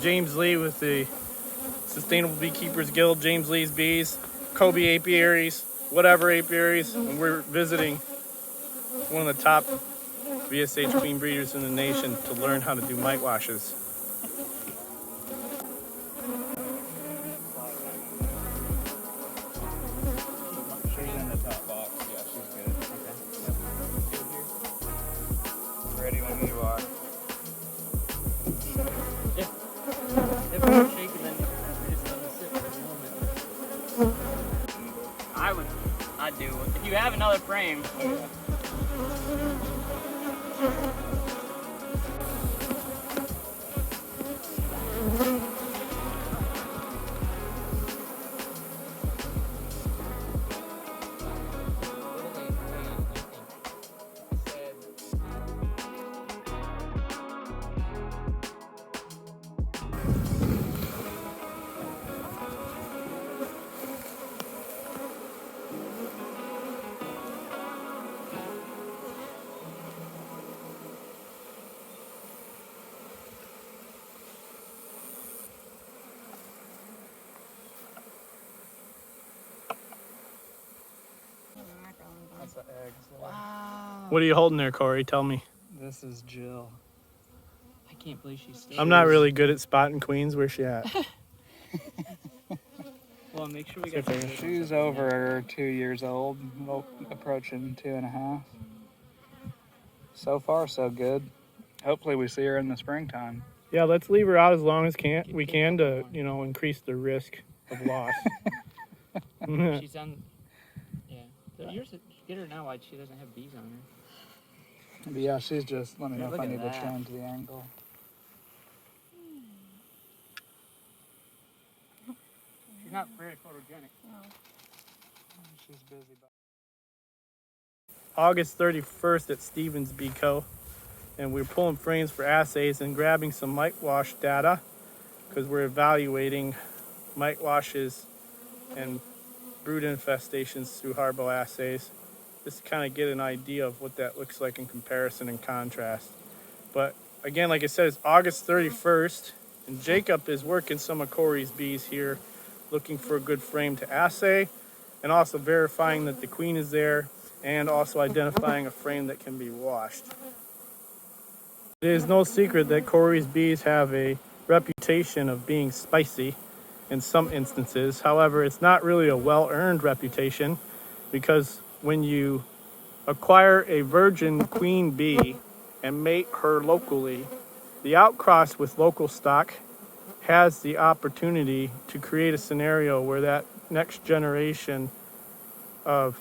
James Lee with the Sustainable Beekeepers Guild, James Lee's Bees, Kobe apiaries, whatever apiaries, and we're visiting one of the top VSH queen breeders in the nation to learn how to do mite washes. She's in the top box. Yeah, she's good. Okay. Yep. Ready when you are. If we're shaking, then we just let them sit for a moment. I'd do it. If you have another frame. That's the eggs. Wow. What are you holding there, Corey? Tell me. This is Jill. I can't believe she's still. I'm not really good at spotting queens. Where's she at? Well, make sure we got. She's over 2 years old, approaching 2.5. So far, so good. Hopefully, we see her in the springtime. Yeah, let's leave her out as long as we can to, increase the risk of loss. She's on. Yeah. Yours, get her now. Why she doesn't have bees on her? But yeah, she's just. Let me know if Look I at need to that. change the angle. She's not very photogenic. No. She's busy. August 31st at Stevens Bee Co. And we're pulling frames for assays and grabbing some mite wash data because we're evaluating mite washes and brood infestations through Harbo assays, just to kind of get an idea of what that looks like in comparison and contrast. But again, like I said, it's August 31st, and Jacob is working some of Corey's bees here, looking for a good frame to assay, and also verifying that the queen is there, and also identifying a frame that can be washed. It is no secret that Corey's bees have a reputation of being spicy in some instances. However, it's not really a well-earned reputation because when you acquire a virgin queen bee and mate her locally, the outcross with local stock has the opportunity to create a scenario where that next generation of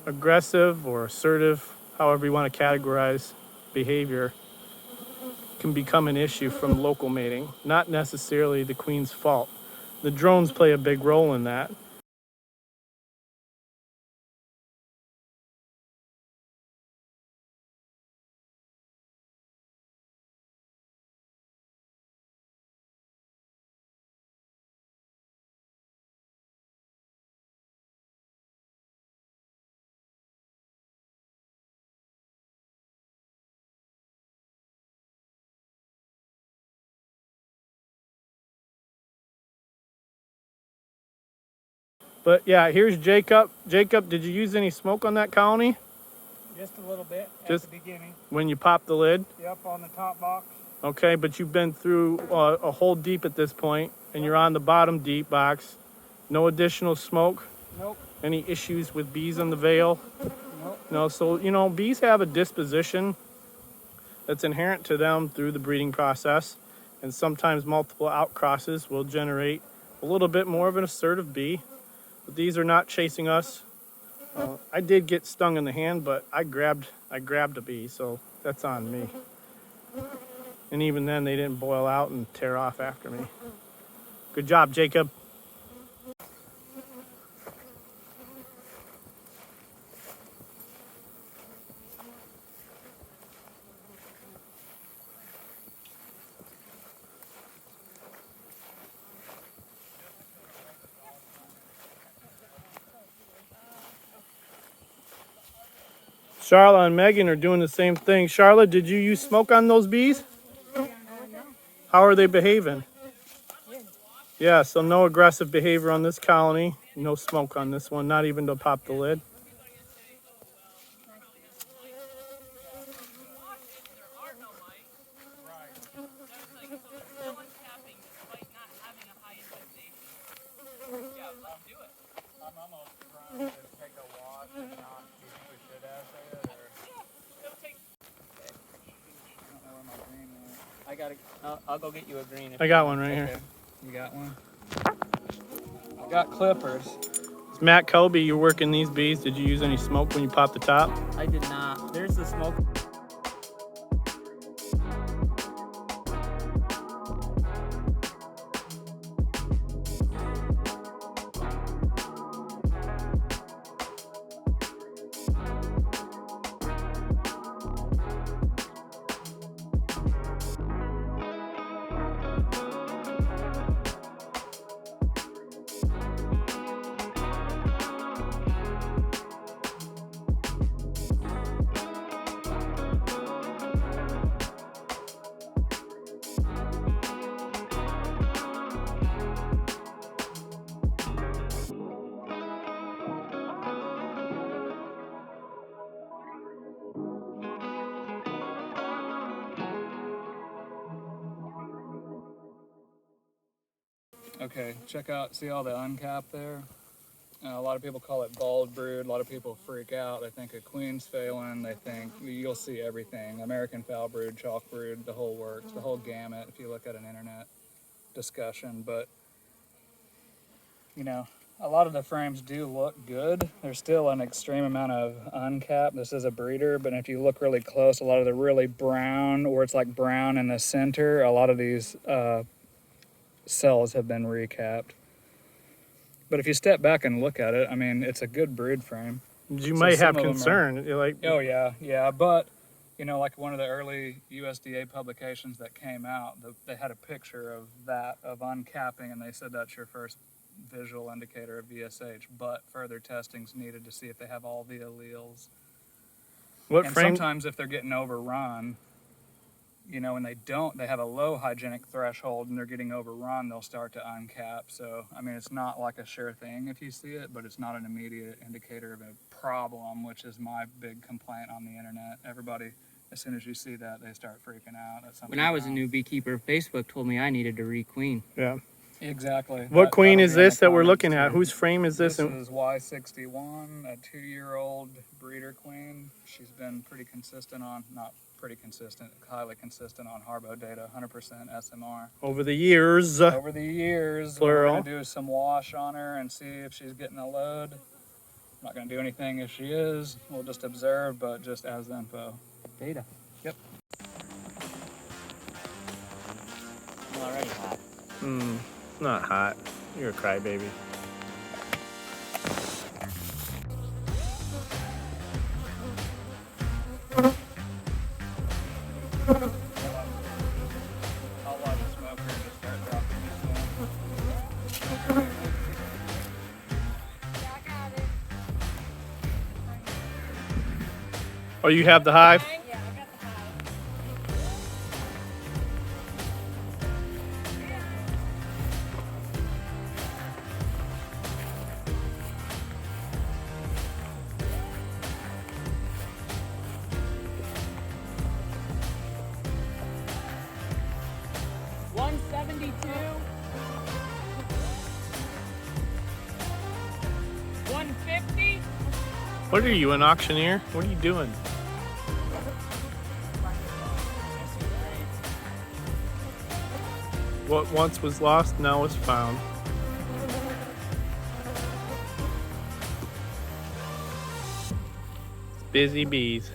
aggressive or assertive, however you want to categorize behavior, can become an issue from local mating, not necessarily the queen's fault. The drones play a big role in that. But yeah, here's Jacob. Jacob, did you use any smoke on that colony Just a little bit at Just- the beginning. when you popped the lid? Yep, on the top box. Okay, but you've been through a hole deep at this point, and you're on the bottom deep box. No additional smoke? Nope. Any issues with bees on the veil? Nope. No, so, bees have a disposition that's inherent to them through the breeding process, and sometimes multiple outcrosses will generate a little bit more of an assertive bee. But these are not chasing us. I did get stung in the hand, but I grabbed a bee, so that's on me. And even then, they didn't boil out and tear off after me. Good job, Jacob. Charlotte and Megan are doing the same thing. Charlotte, did you use smoke on those bees? How are they behaving? Yeah, so no aggressive behavior on this colony. No smoke on this one, not even to pop the lid. I'm almost trying to take a wash and not. Do you think we should assay it, or? I don't know where my green went. I gotta. I'll go get you a green. I got one right here. Okay. You got one? I got clippers. It's Matt Kobe, you're working these bees. Did you use any smoke when you popped the top? I did not. There's the smoke. Okay, check out, see all the uncap there? A lot of people call it bald brood. A lot of people freak out. They think a queen's failing. They think, you'll see everything. American foul brood, chalk brood, the whole works, the whole gamut if you look at an internet discussion. But, you know, a lot of the frames do look good. There's still an extreme amount of uncap. This is a breeder, but if you look really close, a lot of the really brown, or it's like brown in the center, a lot of these cells have been recapped. But if you step back and look at it, I mean, it's a good brood frame. You So might some have of them concern. You're like, Oh yeah, but you know, like one of the early USDA publications that came out, they had a picture of uncapping, and they said that's your first visual indicator of VSH, but further testing's needed to see if they have all the alleles. what And frame? sometimes if they're getting overrun, you know, and they have a low hygienic threshold and they're getting overrun, they'll start to uncap. So, I mean, it's not like a sure thing if you see it, but it's not an immediate indicator of a problem, which is my big complaint on the internet. Everybody, as soon as you see that, they start freaking out. That's When I was a new beekeeper, Facebook told me I needed to requeen. Yeah. Exactly. What queen that'll is be in the this that we're comments looking at? too. Whose frame is this? This is Y61, a 2-year-old breeder queen. She's been pretty consistent on, not pretty consistent, highly consistent on Harbo data, 100% SMR. Over the years. Over the years, what we're Plural. gonna do is some wash on her and see if she's getting a load. I'm not gonna do anything if she is. We'll just observe, but just as info. Data. Yep. I'm already hot. Not hot. You're a crybaby. I'll watch the smoker and just start dropping this one. Oh, you have the hive? Yeah, I got the hive. What are you, an auctioneer? What are you doing? What once was lost now is found. Busy bees.